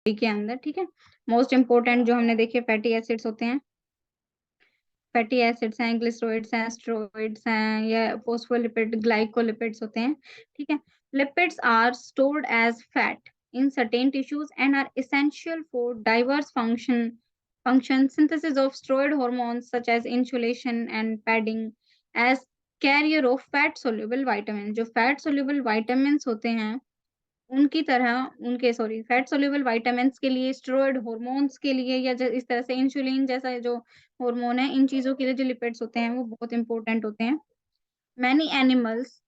के अंदर, ठीक है। मोस्ट इंपोर्टेंट जो हमने देखे फैटी एसिड्स होते हैं, फैटी एसिड्स हैं, ग्लिसरॉइड्स हैं, स्टेरॉइड्स हैं, या फॉस्फोलिपिड, ग्लाइकोलिपिड्स होते हैं, ठीक है। Lipids are stored as fat in certain tissues and are essential for diverse function synthesis of steroid hormones such as insulation and padding as carrier of fat soluble vitamins। जो fat soluble vitamins होते हैं उनकी तरह उनके sorry fat soluble vitamins के लिए, steroid hormones के लिए, या इस तरह से इंसुलिन जैसा जो हार्मोन है, इन चीजों के लिए जो लिपिड्स होते हैं वो बहुत इंपॉर्टेंट होते हैं। Many animals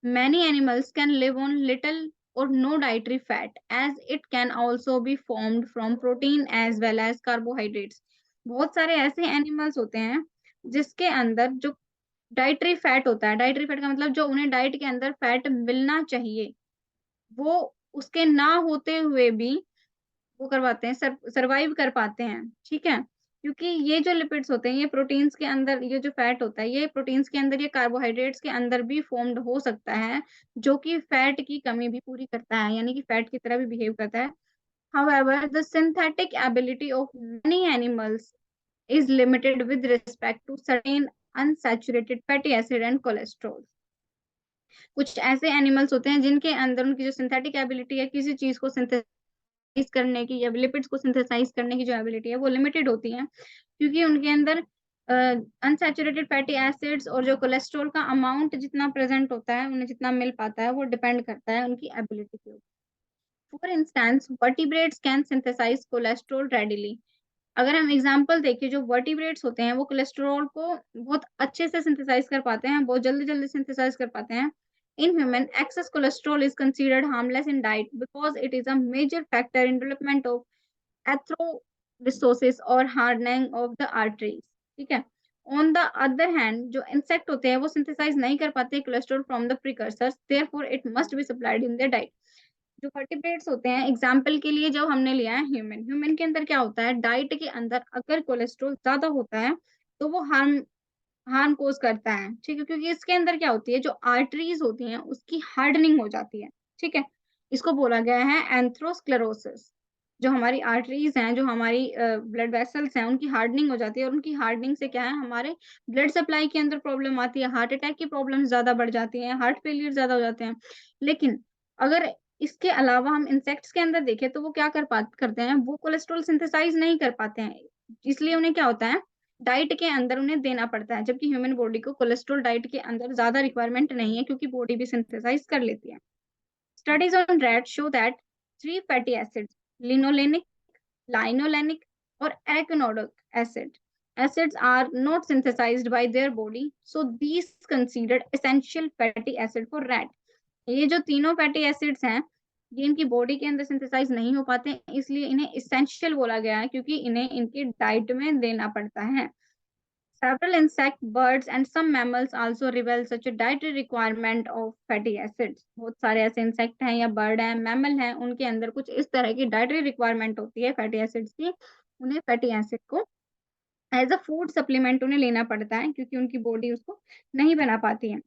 many animals can live on little or no dietary fat as it can also be formed from protein as well as carbohydrates. बहुत सारे ऐसे एनिमल्स होते हैं जिसके अंदर जो डाइटरी फैट होता है, डाइटरी फैट का मतलब जो उन्हें डाइट के अंदर फैट मिलना चाहिए, वो उसके ना होते हुए भी वो करवाते हैं, सरवाइव कर पाते हैं, ठीक है। क्योंकि ये जो लिपिड्स होते हैं, ये प्रोटीन्स के अंदर, ये जो फैट होता है ये प्रोटीन्स के अंदर, ये कार्बोहाइड्रेट्स के अंदर भी फॉर्म्ड हो सकता है, जो कि फैट की कमी भी पूरी करता है, यानी कि फैट की तरह भी बिहेव करता है। However, the synthetic ability of many animals is limited with respect to certain unsaturated fatty acid and cholesterol। कुछ ऐसे एनिमल्स होते हैं जिनके अंदर उनकी जो सिंथेटिक एबिलिटी है किसी चीज को सिंथेसाइज करने की, या लिपिड्स को सिंथेसाइज करने की जो एबिलिटी है वो लिमिटेड होती है, क्योंकि उनके अंदर अनसैचुरेटेड फैटी एसिड्स और जो कोलेस्ट्रॉल का अमाउंट जितना प्रेजेंट होता है, उन्हें जितना मिल पाता है, वो डिपेंड करता है उनकी एबिलिटी के ऊपर। For instance vertebrates can synthesize cholesterol readily. अगर हम एग्जांपल देखें, जो वर्टिब्रेट्स होते हैं वो कोलेस्ट्रॉल को बहुत अच्छे से सिंथेसाइज कर पाते हैं, बहुत जल्दी जल्दी सिंथेसाइज कर पाते हैं। In human, excess cholesterol is considered harmless in diet because it is a major factor in development of atherosclerosis or hardening of the arteries, ठीक है। On the other hand, जो इंसेक्ट होते हैं वो सिंथेसाइज नहीं कर पाते cholesterol from the precursors, therefore it must be supplied in their diet। जो वर्टिब्रेट्स होते हैं, एग्जाम्पल के लिए जब हमने लिया है ह्यूमन, ह्यूमन के अंदर क्या होता है, डाइट के अंदर अगर कोलेस्ट्रॉल ज्यादा होता है तो वो हार्म हार्म कोज करता है, ठीक है। क्योंकि इसके अंदर क्या होती है, जो आर्टरीज होती हैं उसकी हार्डनिंग हो जाती है, ठीक है। इसको बोला गया है एंथ्रोस्क्लेरोसिस। जो हमारी आर्टरीज हैं, जो हमारी ब्लड वेसल्स हैं, उनकी हार्डनिंग हो जाती है, और उनकी हार्डनिंग से क्या है, हमारे ब्लड सप्लाई के अंदर प्रॉब्लम आती है, हार्ट अटैक की प्रॉब्लम ज्यादा बढ़ जाती है, हार्ट फेलियर ज्यादा हो जाते हैं। लेकिन अगर इसके अलावा हम इंसेक्ट्स के अंदर देखें तो वो क्या करते हैं, वो कोलेस्ट्रॉल सिंथेसाइज नहीं कर पाते हैं, इसलिए उन्हें क्या होता है, डाइट के अंदर उन्हें देना पड़ता है। जबकि ह्यूमन बॉडी को कोलेस्ट्रॉल डाइट के अंदर ज्यादा रिक्वायरमेंट नहीं है, क्योंकि बॉडी भी सिंथेसाइज कर लेती है। Studies on rat show that three fatty acids, linolenic, linolenic और arachidonic acid acids are not synthesized by their body, so these considered essential fatty acid for rat। ये जो तीनों फैटी एसिड्स हैं, ये इनकी बॉडी के अंदर सिंथेसाइज नहीं हो पाते, इसलिए इन्हें इसेंशियल बोला गया है, क्योंकि इन्हें इनकी डाइट में देना पड़ता है। Several insect, birds and some mammals also reveal such a dietary requirement of fatty acids। बहुत सारे ऐसे इंसेक्ट हैं या बर्ड हैं, मैमल हैं, उनके अंदर कुछ इस तरह की डाइटरी रिक्वायरमेंट होती है फैटी एसिड्स की, उन्हें फैटी एसिड को एज अ फूड सप्लीमेंट उन्हें लेना पड़ता है, क्योंकि उनकी बॉडी उसको नहीं बना पाती है।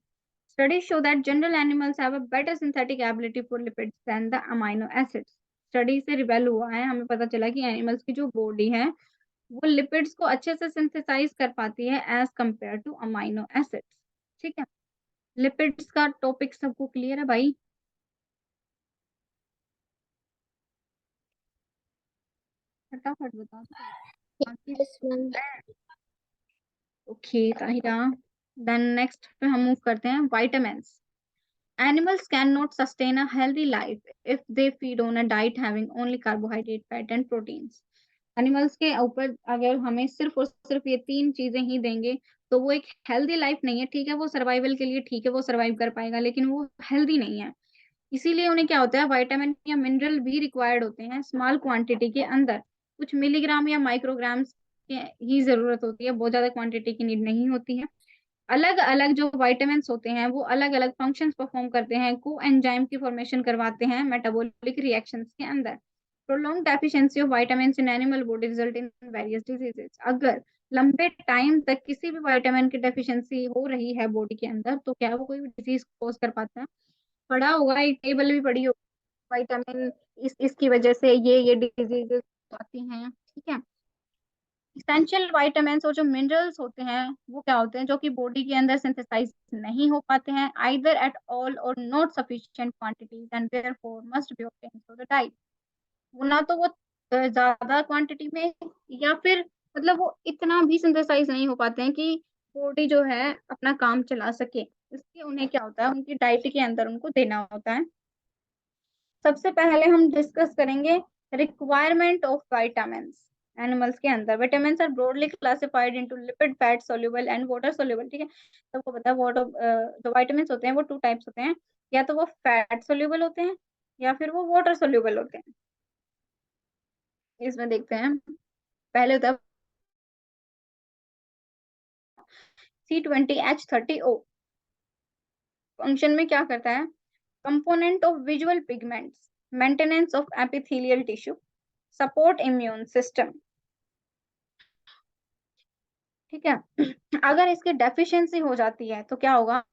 Studies show that general animals have a better synthetic ability for lipids than the amino acids। Study से रिवेल हुआ है, हमें पता चला कि एनिमल्स की जो बॉडी है वो लिपिड्स को अच्छे से सिंथेसाइज कर पाती है as compare to amino acids, ठीक है। लिपिड्स का टॉपिक सबको क्लियर है भाई? फटाफट बता दो बाकी। Yes, ma'am. Okay Tahira, then next पे हम मूव करते हैं, vitamins. Animals cannot sustain a healthy life if they feed on a diet having only carbohydrate, fat and proteins। Animals के ऊपर अगर हमें सिर्फ और सिर्फ ये तीन चीजें ही देंगे तो वो एक हेल्दी लाइफ नहीं है, ठीक है। वो सर्वाइवल के लिए ठीक है, वो सर्वाइव कर पाएगा, लेकिन वो हेल्दी नहीं है। इसीलिए उन्हें क्या होता है, विटामिन या मिनरल भी रिक्वायर्ड होते हैं स्मॉल क्वांटिटी के अंदर, कुछ मिलीग्राम या माइक्रोग्राम्स की ही जरूरत होती है, बहुत ज्यादा क्वांटिटी की नीड नहीं होती है। अलग अलग जो विटामिन होते हैं वो अलग अलग फंक्शंस परफॉर्म करते हैं, को एंजाइम की फॉर्मेशन करवाते हैं मेटाबॉलिक रिएक्शंस के अंदर। Prolong deficiency of vitamins in animal body result in various diseases. अगर लंबे टाइम तक किसी भी विटामिन की डेफिशिएंसी हो रही है बॉडी के अंदर, तो क्या वो कोई भी डिजीज कोज कर पाता है? पढ़ा होगा, एक टेबल भी पढ़ी होगी, विटामिन इसकी वजह से ये डिजीजेस आती हैं, ठीक है। इसेंशियल वाइटामिन और जो मिनरल्स होते हैं वो क्या होते हैं, जो कि बॉडी के अंदर सिंथेसाइज नहीं हो पाते हैं आइदर एट ऑल और not sufficient quantities and therefore must be obtained through the diet. वो ना तो वो ज्यादा क्वांटिटी में, या फिर मतलब वो इतना भी सिंथेसाइज नहीं हो पाते हैं कि बॉडी जो है अपना काम चला सके। इसलिए उन्हें क्या होता है, उनकी डाइट के अंदर उनको देना होता है। सबसे पहले हम डिस्कस करेंगे रिक्वायरमेंट ऑफ विटामिन। एनिमल्स के अंदर vitamin are broadly classified into lipid, fat soluble and water soluble, ठीक है। सबको पता है जो विटामिन होते हैं वो टू टाइप्स होते हैं, या तो वो फैट सोल्यूबल होते हैं या फिर वो वाटर सोल्यूबल होते हैं। इसमें देखते हैं, पहले होता है C20H30O। फंक्शन में क्या करता है, component of visual pigments, maintenance of epithelial tissue, support immune system, ठीक है। अगर इसकी डेफिशिएंसी हो जाती है तो क्या होगा,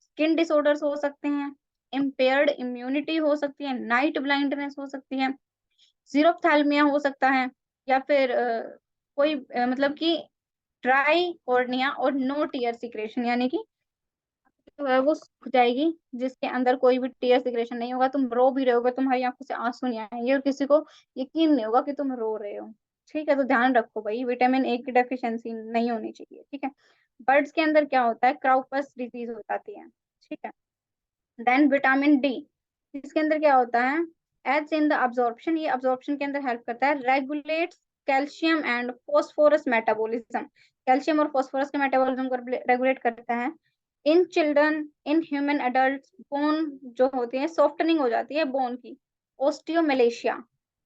स्किन डिसऑर्डर्स हो सकते हैं, इम्पेयर्ड इम्यूनिटी हो सकती है, नाइट ब्लाइंडनेस हो सकती है, जीरोफ्थैल्मिया हो सकता है, या फिर कोई मतलब कि ड्राई कॉर्निया और नो टीयर सिक्रेशन, यानी कि जो है वो सूख जाएगी, जिसके अंदर कोई भी टीयर सिक्रेशन नहीं होगा, तुम रो भी रहे होगे, तुम्हारी आंखों से आंसू नहीं आएंगे और किसी को यकीन नहीं होगा कि तुम रो रहे हो, ठीक है। तो ध्यान रखो भाई, विटामिन ए की डेफिशिएंसी नहीं होनी चाहिए, ठीक है। बर्ड्स के अंदर क्या होता है, क्राउपस डिजीज हो जाती है, ठीक है। देन विटामिन डी, इसके अंदर क्या होता है, एड्स इन द अब्जॉर्प्शन, ये अब्जॉर्प्शन के अंदर हेल्प करता है, regulates calcium and phosphorus metabolism, calcium और फॉस्फोरस के मेटाबॉलिज्म को रेगुलेट करता है। In children, in human adult, bone जो होती है सॉफ्टनिंग हो जाती है बोन की, ओस्टियोमेलेशिया,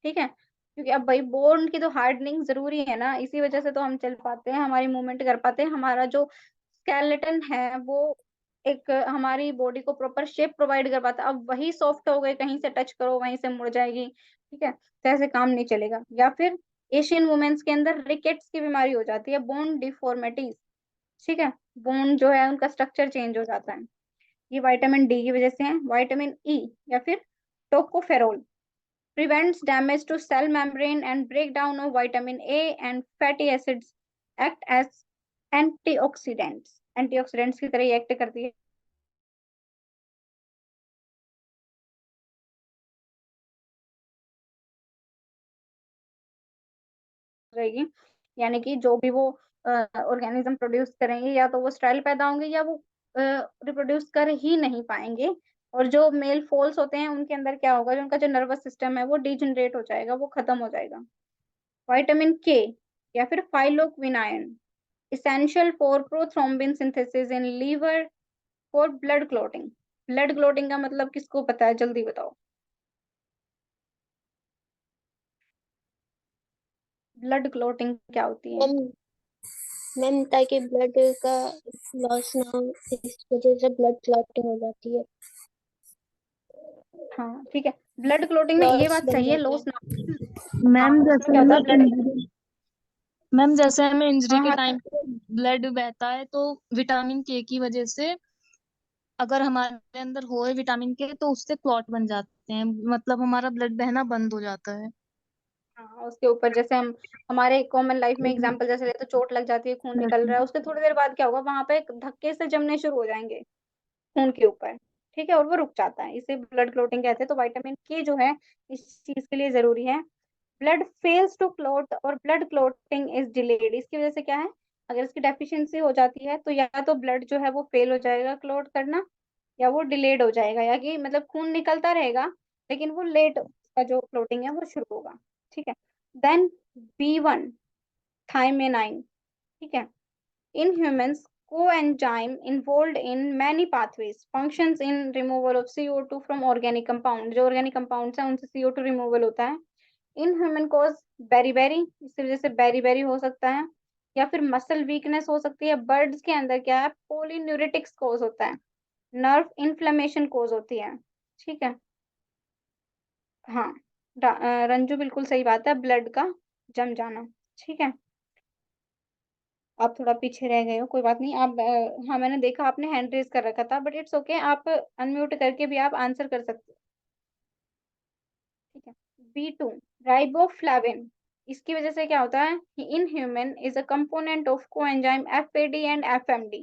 ठीक है। क्योंकि अब भाई बोन की तो हार्डनिंग जरूरी है ना, इसी वजह से तो हम चल पाते हैं, हमारी मूवमेंट कर पाते हैं, हमारा जो स्केलेटन है वो एक हमारी बॉडी को प्रॉपर शेप प्रोवाइड कर पाता है। अब वही सॉफ्ट हो गए, कहीं से टच करो वहीं से मुड़ जाएगी, ठीक है, तो ऐसे काम नहीं चलेगा। या फिर एशियन वुमेन्स के अंदर रिकेट्स की बीमारी हो जाती है, बोन डिफॉर्मिटीज, ठीक है, बोन जो है उनका स्ट्रक्चर चेंज हो जाता है, ये विटामिन डी की वजह से है। विटामिन ई या फिर tocopherol prevents damage to cell membrane and breakdown of vitamin A and fatty acids, act as antioxidants, antioxidants की तरह एक्ट करती है, रहेगी। यानी कि जो भी वो ऑर्गेनिज्म प्रोड्यूस करेंगे, या तो वो स्टेराइल पैदा होंगे या वो रिप्रोड्यूस कर ही नहीं पाएंगे। और जो मेल फोल्स होते हैं उनके अंदर क्या होगा, जो उनका जो नर्वस सिस्टम है वो डिजनरेट हो जाएगा, वो खत्म हो जाएगा। विटामिन के या फिर फाइलोक्विनाइन, essential for prothrombin synthesis in liver for blood clotting। Blood clotting का मतलब किसको पता है, जल्दी बताओ। ब्लड क्लोटिंग क्या होती है। मैम मैम ताकि ब्लड का लॉस ना हो, इस वजह से ब्लड क्लॉटिंग हो जाती है, हाँ ठीक है, ब्लड क्लोटिंग में ये क्लॉट्स बात बन सही है, जाते लॉस हैं। ना। मैम हाँ उसमें जैसे क्या होता हमें है ब्लड, इंजरी मैम जैसे हमें इंजरी हाँ के हाँ टाइम पे ब्लड बहता है तो विटामिन के की वजह से अगर हमारे अंदर होए विटामिन के तो उससे क्लॉट बन जाते हैं, मतलब हमारा ब्लड बहना बंद हो जाता है। हाँ उसके ऊपर जैसे हम हमारे कॉमन लाइफ में एग्जांपल जैसे ले तो चोट लग जाती है, खून निकल रहा है, उसके थोड़ी देर बाद क्या होगा, वहां पे एक धक्के से जमने शुरू हो जाएंगे खून के ऊपर, ठीक है, और वो रुक जाता है, इसे ब्लड क्लोटिंग कहते हैं। तो विटामिन के जो है इस चीज के लिए जरूरी है। ब्लड फेल्स टू क्लॉट और ब्लड क्लॉटिंग इज डिलेड, इसकी वजह से क्या है, अगर इसकी डेफिशिएंसी हो जाती है तो या तो ब्लड जो है वो फेल हो जाएगा क्लॉट करना, या वो डिलेड हो जाएगा, या कि मतलब खून निकलता रहेगा लेकिन वो लेट का जो क्लॉटिंग है वो शुरू होगा, ठीक है। देन B1 थाइमेनाइन, ठीक है, in humans coenzyme involved in many pathways functions in removal of CO2 from organic compound, जो organic compounds हैं उनसे CO2 रिमूवल होता है। इन ह्यूमन कोज बेरी इसकी वजह से बेरी हो सकता है, या फिर मसल वीकनेस हो सकती है। बर्ड्स के अंदर क्या है, पोलिन्यूरिटिक्स कोज होता है, नर्व इन्फ्लेमेशन कोज होती है, ठीक है। हाँ रंजू बिल्कुल सही बात है, ब्लड का जम जाना, ठीक है। आप थोड़ा पीछे रह गए हो, कोई बात नहीं, आप हाँ मैंने देखा आपने हैंड रेज कर रखा था, बट इट्स ओके, आप अनम्यूट करके भी आप आंसर कर सकते हो, ठीक है। B2 राइबोफ्लाविन, इसकी वजह से क्या होता है, in human is a component of coenzyme FAD and FMD,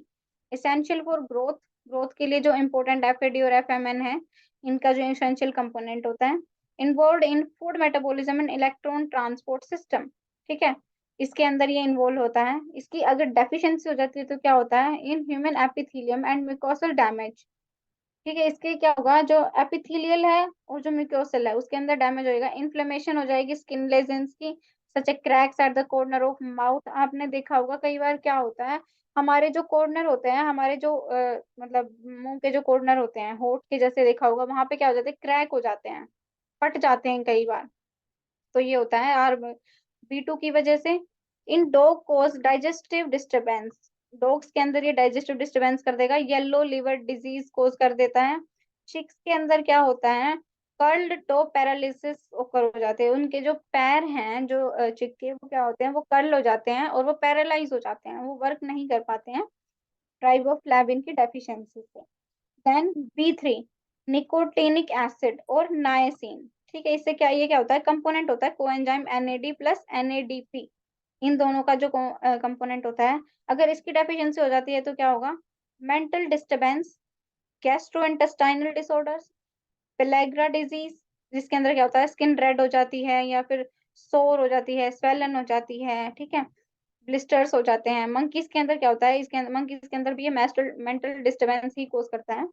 essential for growth, growth के लिए जो इंपॉर्टेंट FAD और FMN है, इनका जो एसेंशियल कंपोनेंट होता है, involve in food metabolism and electron transport system. ठीक है, इसके अंदर ये इन्वॉल्व होता है। इसकी अगर डेफिशिएंसी हो जाती है तो क्या होता है, in human epithelium and mucosal damage. ठीक है, इसके क्या होगा, जो एपिथेलियल है और जो म्यूकोसल है उसके अंदर डैमेज होएगा, इन्फ्लेमेशन हो जाएगी स्किन लेजन्स की, such a cracks at the corner of mouth. आपने देखा होगा कई बार क्या होता है, हमारे जो कॉर्नर होते हैं, हमारे जो मतलब मुंह के जो कॉर्नर होते हैं, होठ के जैसे देखा होगा, वहां पे क्या हो जाते हैं, क्रैक हो जाते हैं, फट जाते हैं कई बार। तो ये होता है आर B2 की वजह से। In dog cause digestive disturbance, dogs के अंदर ये डाइजेस्टिव डिस्टरबेंस कर देगा। येलो लिवर डिजीज कोज कर देता है। चिक्स के अंदर क्या होता है, कर्ल्ड टो पैरालिसिस ओकर हो जाते हैं, उनके जो पैर हैं जो चिक के, वो क्या होते हैं, वो कर्ल हो जाते हैं और वो पैरालाइज हो जाते हैं, वो वर्क नहीं कर पाते हैं राइबोफ्लाविन की डेफिशिएंसी से। देन B3 निकोटिनिक एसिड और नायसिन। ठीक है, इससे क्या, ये क्या होता है, कंपोनेंट होता है कोएंजाइम NAD प्लस NADP, इन दोनों का जो कंपोनेंट होता है। अगर इसकी डेफिशिएंसी हो जाती है तो क्या होगा, mental disturbance, gastrointestinal disorders, pellagra disease, जिसके अंदर क्या होता है, स्किन रेड हो जाती है या फिर सोर हो जाती है, स्वेलन हो जाती है। ठीक है, ब्लिस्टर्स हो जाते हैं। मंकीज के अंदर क्या होता है, इसके अंदर मंकीज के अंदर भी ये मेंटल डिस्टरबेंस ही कोज करता है।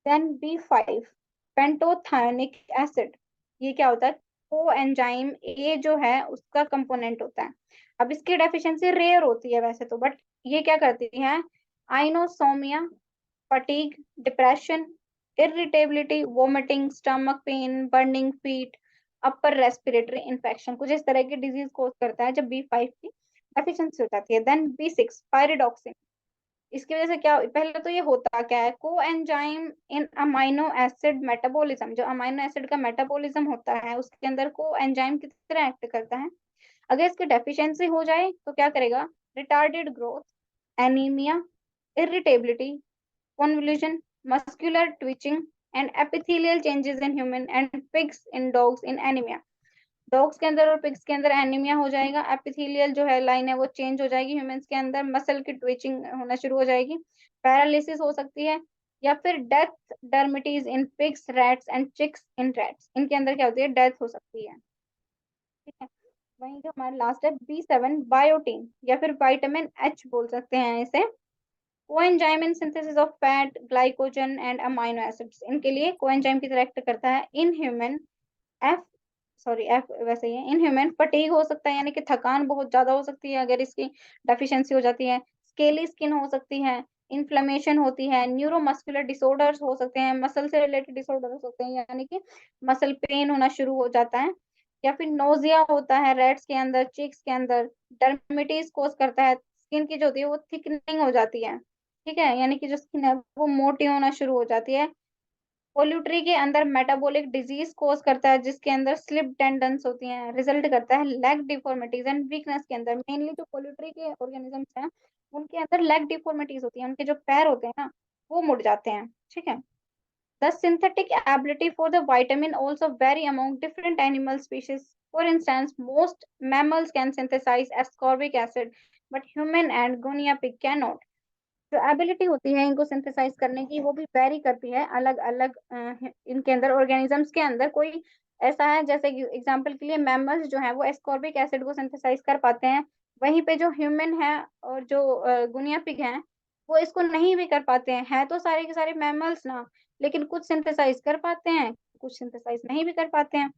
देन B5 पेंटोथायोनिक एसिड, ये क्या होता है, कोएंजाइम A जो है उसका कंपोनेंट होता है। अब इसकी डेफिशिएंसी रेयर होती है वैसे तो, बट ये क्या करती है, insomnia, fatigue, depression, irritability, vomiting, stomach pain, burning feet, upper respiratory infection, कुछ इस तरह की डिजीज कोज करता है जब B5 की डेफिशिएंसी हो जाती है। देन B6 पायरिडॉक्सिन, इसकी वजह से क्या, पहले तो ये होता क्या है, कोएंजाइम इन अमाइनो एसिड मेटाबॉलिज्म, जो अमाइनो एसिड का मेटाबॉलिज्म होता है उसके अंदर कोएंजाइम की तरह एक्ट करता है। अगर इसकी डेफिशिएंसी हो जाए तो क्या करेगा, retarded growth, anaemia, irritability, convulsion, muscular twitching, and epithelial changes in human and pigs in dogs in anemia। Dogs के अंदर और पिग्स के अंदर एनीमिया हो जाएगा, एपिथेलियल जो है लाइन है वो चेंज हो जाएगी, ह्यूमंस के अंदर मसल की ट्विचिंग होना शुरू हो जाएगी, पैरालिसिस हो सकती है, या फिर death dermatitis in pigs, rats and chicks in rats, इनके अंदर क्या होती है, डेथ हो सकती है। ठीक है, वहीं जो हमारा लास्ट है B7 बायोटीन, या फिर विटामिन H बोल सकते हैं इसे, coenzyme in synthesis of fat, glycogen and amino acids, इनके लिए कोएंजाइम की तरह एक्ट करता है। इन ह्यूमन एफ एफ वैसे ही है, इन ह्यूमन फटीग हो सकता है, यानी कि थकान बहुत ज्यादा हो सकती है अगर इसकी डेफिशिएंसी हो जाती है, स्केली स्किन हो सकती है, इन्फ्लेमेशन होती है, न्यूरोमस्कुलर डिसऑर्डर्स हो सकते हैं, मसल से रिलेटेड डिसऑर्डर हो सकते हैं, यानी कि मसल पेन होना शुरू हो जाता है, या फिर नोजिया होता है रैट्स के अंदर, चिक्स के अंदर, डर्मिटीज कोज करता है, स्किन की जो होती है वो थिकनिंग हो जाती है। ठीक है, यानी कि जो स्किन है वो मोटी होना शुरू हो जाती है। पोल्ट्री के अंदर मेटाबॉलिक डिजीज कोज करता है जिसके अंदर स्लिप टेंडेंस होती हैं, रिजल्ट करता है लेग डिफॉर्मिटीज एंड वीकनेस के अंदर। मेनली जो पोल्ट्री के ऑर्गेनिजम्स हैं उनके अंदर लेग डिफॉर्मिटीज होती हैं, उनके जो पैर होते हैं ना वो मुड़ जाते हैं। ठीक है, the synthetic ability for the vitamin also vary among different animal species. For instance, most mammals can synthesize ascorbic acid, but human and guinea pig cannot. जो एबिलिटी होती है इनको सिंथेसाइज करने की वो भी वेरी करती है अलग अलग इनके अंदर ऑर्गेनिजम्स के अंदर। कोई ऐसा है जैसे एग्जांपल के लिए मैमल्स जो है वो एस्कॉर्बिक एसिड को सिंथेसाइज कर पाते हैं, वहीं पे जो ह्यूमन है और जो गुनिया पिग हैं वो इसको नहीं भी कर पाते हैं। है तो सारे के सारे मैमल्स ना, लेकिन कुछ सिंथेसाइज कर पाते हैं, कुछ सिंथेसाइज नहीं भी कर पाते हैं।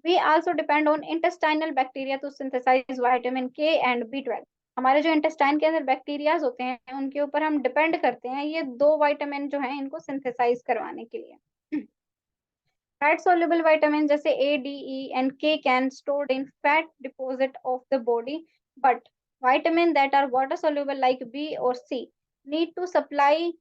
We also depend on intestinal bacteria to synthesize vitamin K and B12। हमारे जो इंटेस्टाइन के अंदर बैक्टीरियाज होते हैं उनके ऊपर हम डिपेंड करते हैं ये दो विटामिन जो हैं इनको सिंथेसाइज करवाने के लिए। फैट soluble vitamin जैसे A, D, E and K can stored in fat deposit of the body, but vitamin that are water soluble like B or C need to supplied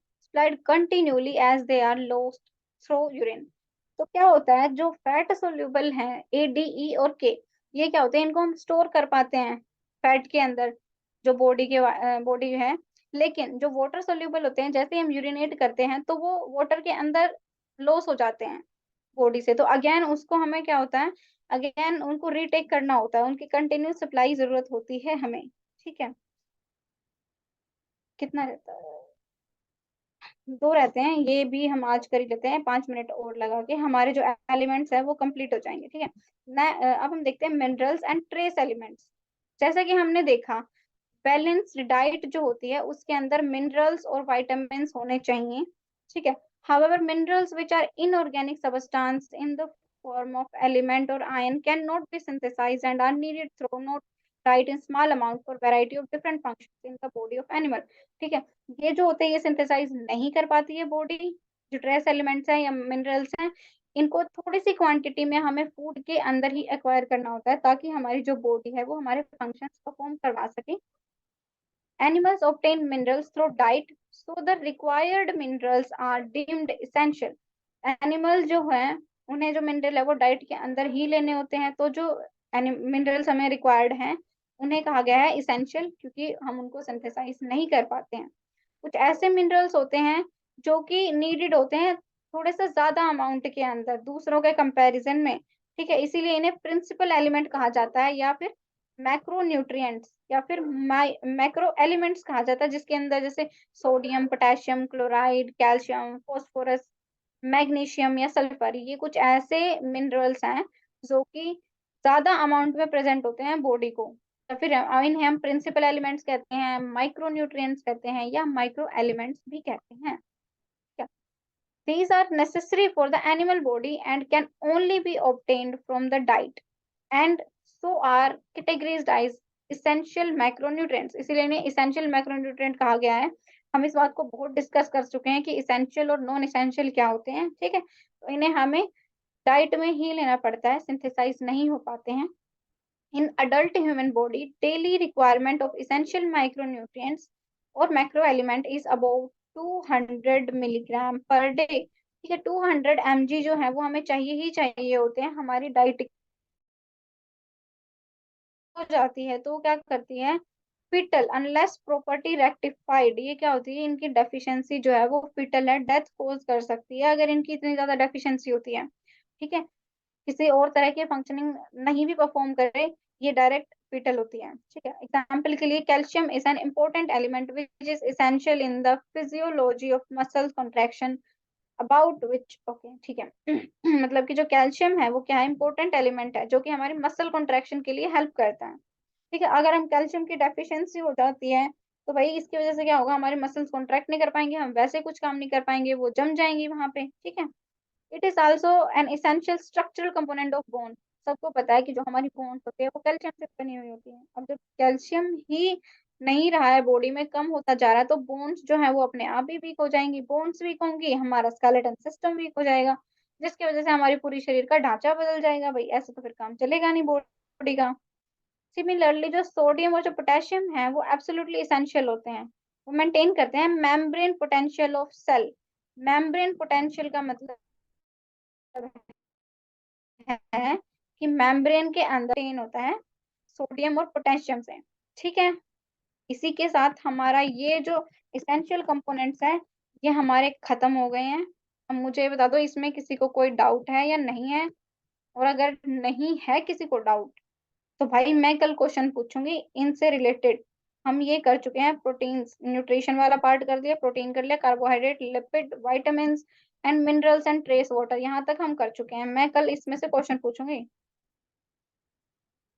continually as they are lost through urine। तो क्या होता है, जो fat soluble है A, D, E और K, ये क्या होते हैं, इनको हम स्टोर कर पाते हैं फैट के अंदर जो बॉडी है, लेकिन जो वाटर सोल्यूबल होते हैं जैसे हम यूरिनेट करते हैं तो वो वाटर के अंदर लॉस हो जाते हैं। बॉडी से, तो अगेन उसको हमें क्या होता है, अगेन उनको रीटेक करना होता है, उनकी कंटिन्यूस सप्लाई जरूरत होती है हमें। ठीक है, कितना रहता है, 2 रहते हैं, ये भी हम आज कर ही लेते हैं, 5 मिनट और लगा के हमारे जो एलिमेंट्स है वो कंप्लीट हो जाएंगे। ठीक है, अब हम देखते हैं मिनरल्स एंड ट्रेस एलिमेंट्स। जैसा कि हमने देखा, बैलेंस्ड डाइट जो होती है उसके अंदर मिनरल्स और विटामिन्स होने चाहिए। ठीक है, however minerals which are inorganic substance in the form of element or ion cannot be synthesized and are needed through not diet in small amount for variety of different functions in the body of animal। ठीक है, ये जो होते हैं ये synthesise नहीं कर पाती है बॉडी, जो ट्रेस एलिमेंट्स हैं या मिनरल्स हैं, इनको थोड़ी सी क्वांटिटी में हमें फूड के अंदर ही एक्वायर करना होता है ताकि हमारी जो बॉडी है वो हमारे फंक्शंस परफॉर्म करवा सके। Animals obtain minerals through diet, so the required minerals are deemed essential। Animal जो है उन्हें जो मिनरल है वो डाइट के अंदर ही लेने होते हैं, तो जो मिनरल्स हमें रिक्वायर्ड हैं उन्हें कहा गया है इसेंशियल, क्योंकि हम उनको सिंथेसाइज नहीं कर पाते हैं। कुछ ऐसे मिनरल्स होते हैं जो कि नीडेड होते हैं थोड़े से ज्यादा अमाउंट के अंदर दूसरों के कंपैरिजन में। ठीक है, इसीलिए इन्हें प्रिंसिपल एलिमेंट कहा जाता है, या फिर मैक्रो न्यूट्रिएंट्स, या फिर मैक्रो एलिमेंट्स कहा जाता है, जिसके अंदर जैसे sodium, potassium, chloride, calcium, phosphorus, magnesium या सल्फर, ये कुछ ऐसे मिनरल्स हैं जो कि ज्यादा अमाउंट में प्रेजेंट होते हैं बॉडी को, या फिर इन्हें हम प्रिंसिपल एलिमेंट्स कहते हैं, माइक्रो न्यूट्रिएंट्स कहते हैं, या माइक्रो एलिमेंट्स भी कहते हैं। These are necessary for the animal body and can only be obtained from the diet, and so are categorized as essential macronutrients। इसीलिए इन्हें essential macronutrient कहा गया है। हम इस बात को बहुत डिस्कस कर चुके हैं कि essential और नॉन essential क्या होते हैं। ठीक है, तो इन्हें हमें डाइट में ही लेना पड़ता है, सिंथेसाइज नहीं हो पाते हैं। In adult human body, daily requirement of essential micronutrients or macroelement is about 200 milligram per day. ठीक है, 200 mg जो है वो हमें चाहिए ही चाहिए होते हैं, हमारी डाइट हो जाती है तो वो क्या करती है, फिटल अनलेस प्रॉपर्टी रेक्टिफाइड, ये क्या होती है, इनकी डेफिशिएंसी जो है वो फिटल है, डेथ कोज कर सकती है अगर इनकी इतनी ज्यादा डेफिशिएंसी होती है। ठीक है, किसी और तरह की फंक्शनिंग नहीं भी परफॉर्म करे, ये डायरेक्ट फीटल होती है। ठीक है, एग्जांपल के लिए calcium is an important element which is essential in the physiology of muscle contraction about which, okay ठीक है मतलब कि जो कैल्शियम है वो क्या है, इंपॉर्टेंट एलिमेंट है जो कि हमारी मसल कॉन्ट्रैक्शन के लिए हेल्प करता है। ठीक है, अगर हम कैल्शियम की डेफिशिएंसी हो जाती है तो भाई इसकी वजह से क्या होगा, हमारे मसल्स कॉन्ट्रैक्ट नहीं कर पाएंगे, हम वैसे कुछ काम नहीं कर पाएंगे, वो जम जाएंगी वहां पे। ठीक है, it is also an essential structural component of bone. सबको पता है कि जो हमारी बोन्स होती है वो कैल्शियम से बनी हुई होती है। अब जब कैल्शियम ही नहीं रहा है बॉडी में, कम होता जा रहा है, तो बोन्स जो है वो अपने आप ही वीक हो जाएंगी। बोन्स वीक होंगी, हमारा स्केलेटन सिस्टम वीक हो जाएगा, जिसकी वजह से हमारी पूरी शरीर का ढांचा बदल जाएगा। भाई ऐसे तो फिर काम चलेगा नहीं बॉडी का। सिमिलरली जो सोडियम और जो पोटेशियम है वो एब्सोल्युटली इसेंशियल होते हैं, वो मेंटेन करते हैं membrane potential of cell. Membrane potential का मतलब है कि मेम्ब्रेन के अंदर contain होता है सोडियम और पोटेशियम से। ठीक है, इसी के साथ हमारा ये जो इसेंशियल कंपोनेंट्स है ये हमारे खत्म हो गए हैं। अब मुझे ये बता दो इसमें किसी को कोई डाउट है या नहीं है, और अगर नहीं है किसी को डाउट तो भाई मैं कल क्वेश्चन पूछूंगी इनसे रिलेटेड। हम ये कर चुके हैं, प्रोटीन्स न्यूट्रिशन वाला पार्ट कर दिया, प्रोटीन कर लिया, carbohydrate, lipid, vitamin and minerals and trace water, यहाँ तक हम कर चुके हैं। मैं कल इसमें से क्वेश्चन पूछूंगी।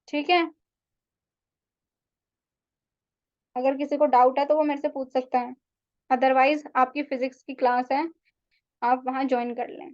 ठीक है, अगर किसी को डाउट है तो वो मेरे से पूछ सकता है, अदरवाइज आपकी फिजिक्स की क्लास है, आप वहां ज्वाइन कर लें।